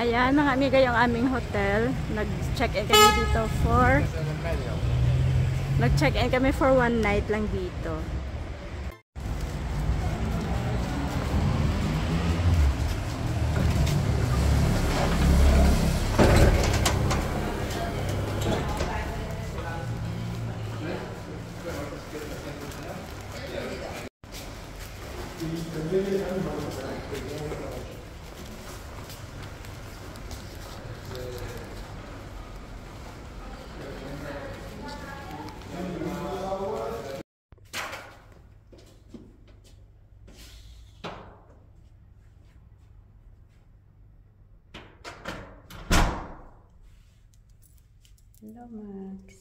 Ayan mga amiga yung aming hotel. Nag-check-in kami dito for nag-check-in kami for 1 night lang dito. Hello, Max.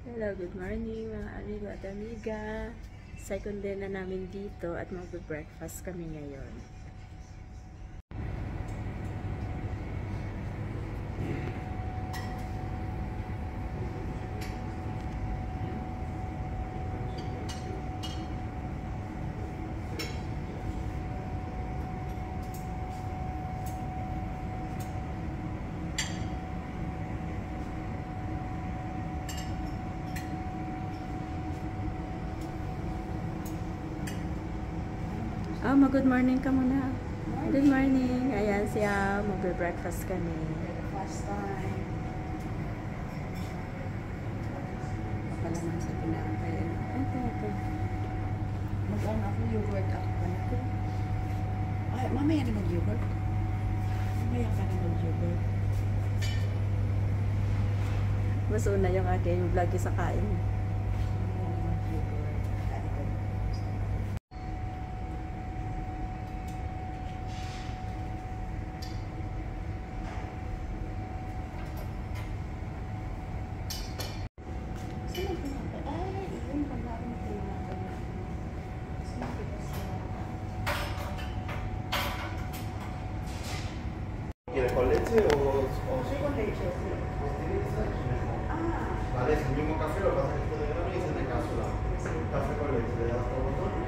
Hello, good morning mga amigo at amiga. Second day na namin dito at mag-breakfast kami ngayon. Good morning ka muna. Good morning. Ayan siya. Mag-breakfast kami. Breakfast time. Pala naman sa pinakantay. Ito. Mag-on ako yogurt ako pala. Ay, mamaya na mag-yogurt. Mamaya ka na mag-yogurt. Mas una yung aking vlog sa kain. ¿Quieres con leche o Sí, con leche, sí. Vale, es el mismo café, lo que pasa es que esto de grano y es de cápsula. Café con leche, le das por botón y...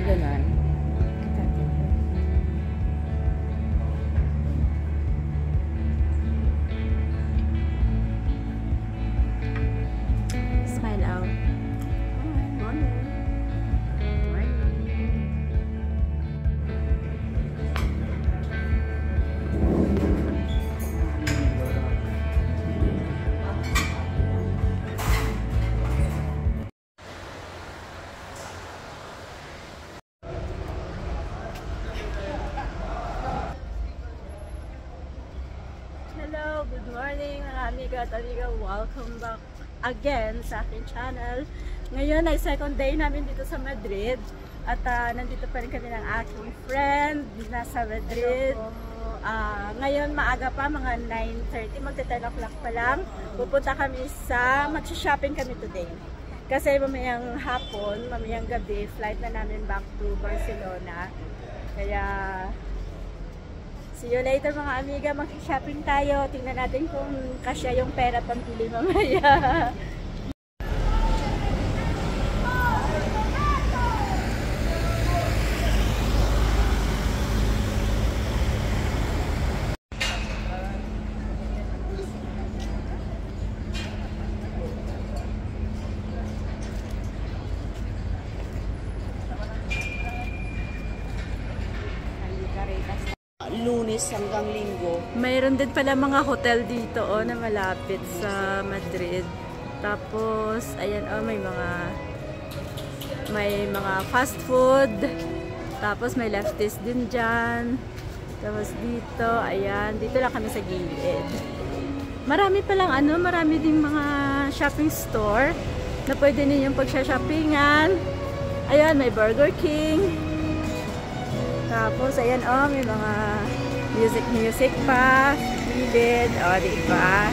Ganon. Smile out. Morning. Hello, good morning mga amiga at amiga. Welcome back again sa aking channel. Ngayon ay second day namin dito sa Madrid at nandito pa rin kami ng aking friend nasa Madrid. Ngayon maaga pa, mga 9:30, magta 10 o'clock pa lang. Pupunta kami mag-shopping kami today. Kasi mamayang hapon, mamayang gabi, flight na namin back to Barcelona. Kaya see you later mga amiga, mag-shopping tayo. Tingnan natin kung kasya yung pera pambili mamaya. Lunes hanggang Linggo. Mayroon din pala mga hotel dito na malapit sa Madrid. Tapos ayan may mga fast food. Tapos may lefties din dyan. Tapos dito, ayan, dito lang kami sa gilid. Marami palang marami ding mga shopping store na pwede ninyong pagsha-shoppingan. Ayan, may Burger King. Tapos, ayan may mga music pa. Gilid. Diba?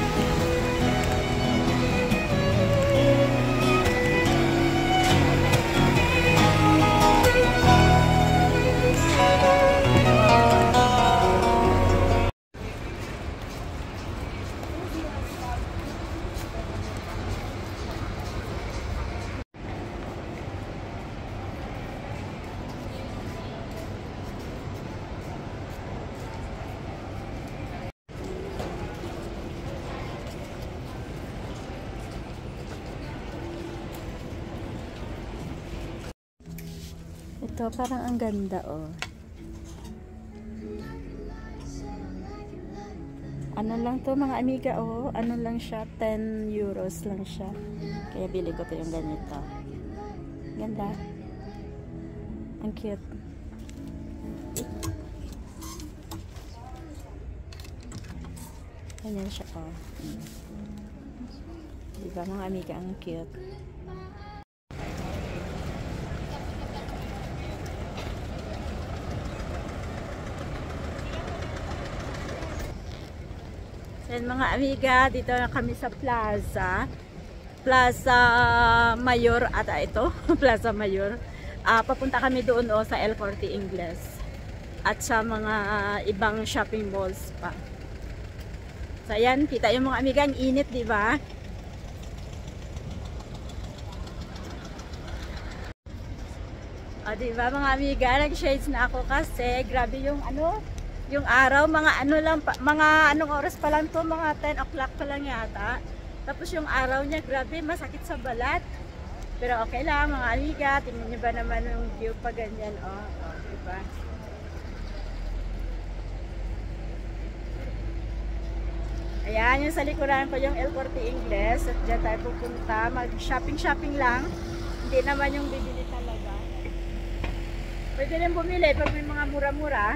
Ito, parang ang ganda, Ano lang to mga amiga, Ano lang siya, 10 euros lang siya. Kaya bili ko to yung ganito. Ganda. Ang cute. Ganyan siya, Diba mga amiga, ang cute. Yan mga amiga, dito na kami sa Plaza Mayor ata ito, Plaza Mayor. Papunta kami doon sa El Corte Inglés at sa mga ibang shopping malls pa. So ayan, kita yung mga amiga, ang init, di ba? Di ba mga amiga, nag-shades na ako kasi grabe yung yung araw, mga anong oras pa lang to, mga 10 o'clock pa lang yata. Tapos yung araw niya, grabe, masakit sa balat. Pero okay lang mga amiga, tingnan niyo ba naman yung view pa ganyan, diba? Ayan, yung sa likuran ko yung El Corte Inglés. At dyan tayo pupunta, mag-shopping lang. Hindi naman yung bibili talaga. Pwede rin bumili pag may mga mura-mura.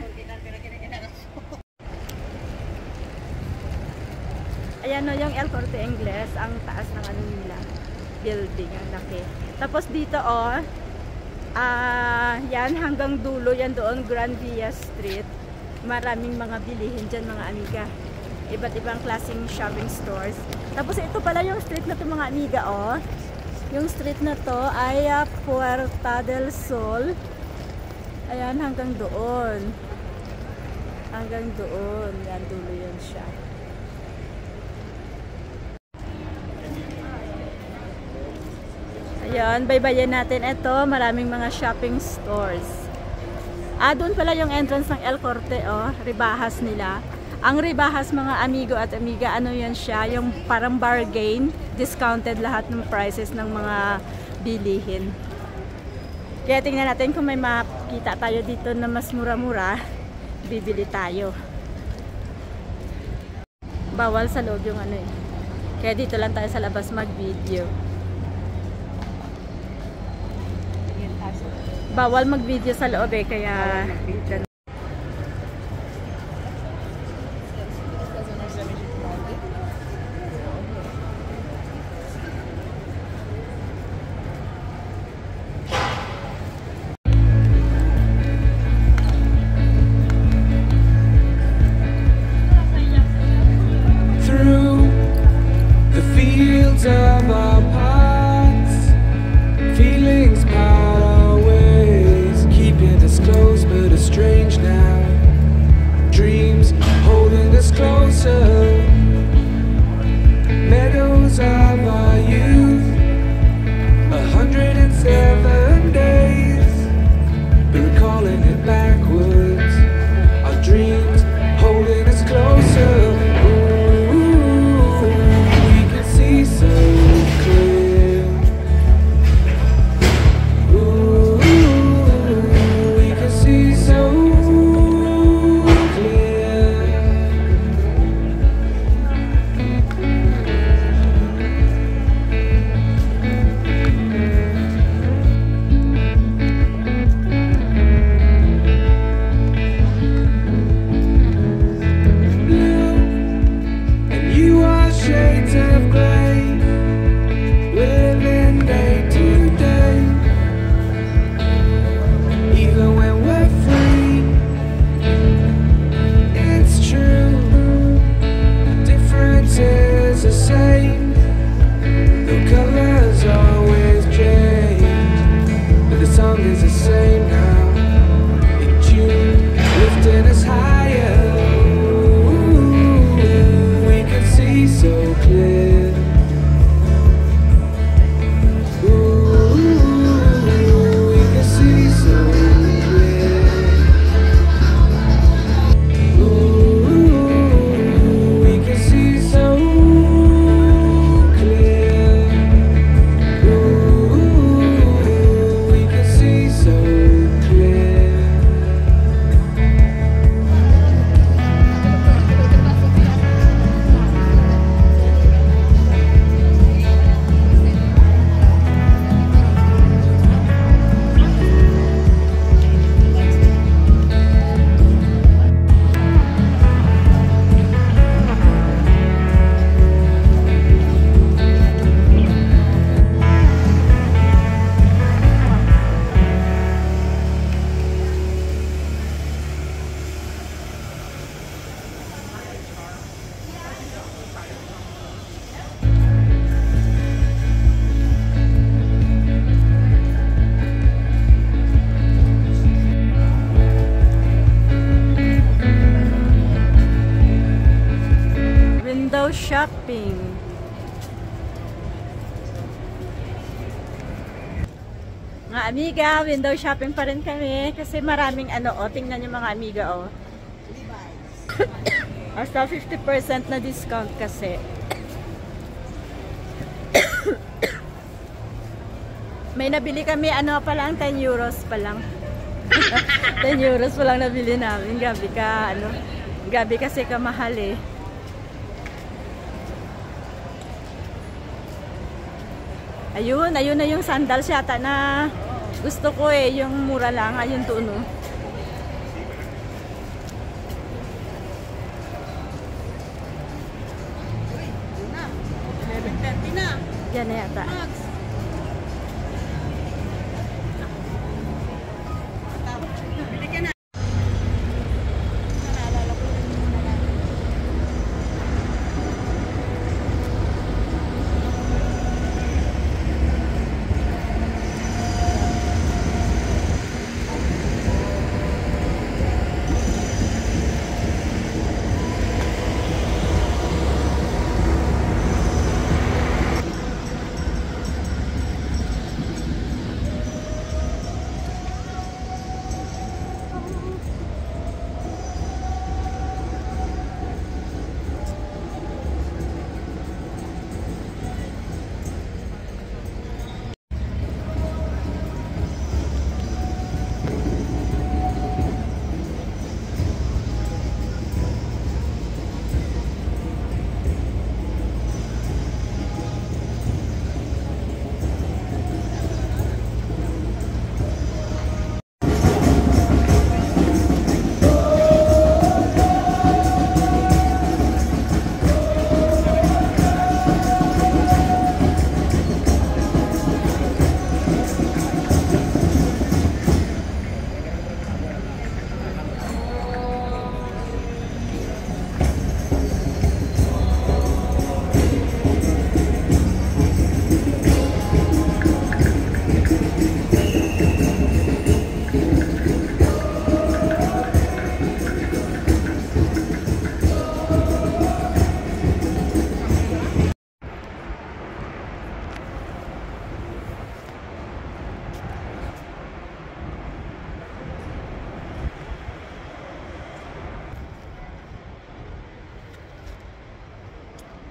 Ayan yung El Corte Inglés, ang taas ng nila, building, ang laki. Tapos dito yan hanggang dulo, yan doon, Gran Via Street. Maraming mga bilihin dyan mga amiga. Iba't ibang klaseng shopping stores. Tapos ito pala yung street na to mga amiga, Yung street na to ay Puerta del Sol. Ayan, hanggang doon. Hanggang doon. Yan, dulo yun siya. Ayan, baybayin natin ito. Maraming mga shopping stores. Doon pala yung entrance ng El Corte, Ribahas nila. Ang Ribahas mga amigo at amiga, ano yan siya? Yung parang bargain. Discounted lahat ng prices ng mga bilihin. Kaya tingnan natin kung may makita tayo dito na mas mura-mura. Bibili tayo. Bawal sa loob yung Kaya dito lang tayo sa labas mag-video. Bawal mag-video sa loob kaya through the fields of our past, feelings part our ways, keeping us close but it's strange now, dreams holding us closer, meadows of our youth, 107 days, but recalling it backwards, our dreams holding us closer. window shopping. Mga amiga, window shopping pa rin kami kasi maraming ano, oh, tingnan niyo mga amiga, oh. Hasta 50% na discount kasi. May nabili kami, ano pa lang, 10 euros pa lang. 10 euros pa lang nabili namin. Gabi ka, ano, gabi kasi kamahal eh. Ayun, ayun na yung sandals yata na gusto ko eh, yung mura lang, ayun to, no. Yan na yata.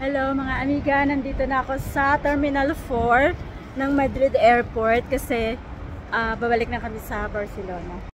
Hello mga amiga, nandito na ako sa Terminal 4 ng Madrid Airport kasi babalik na kami sa Barcelona.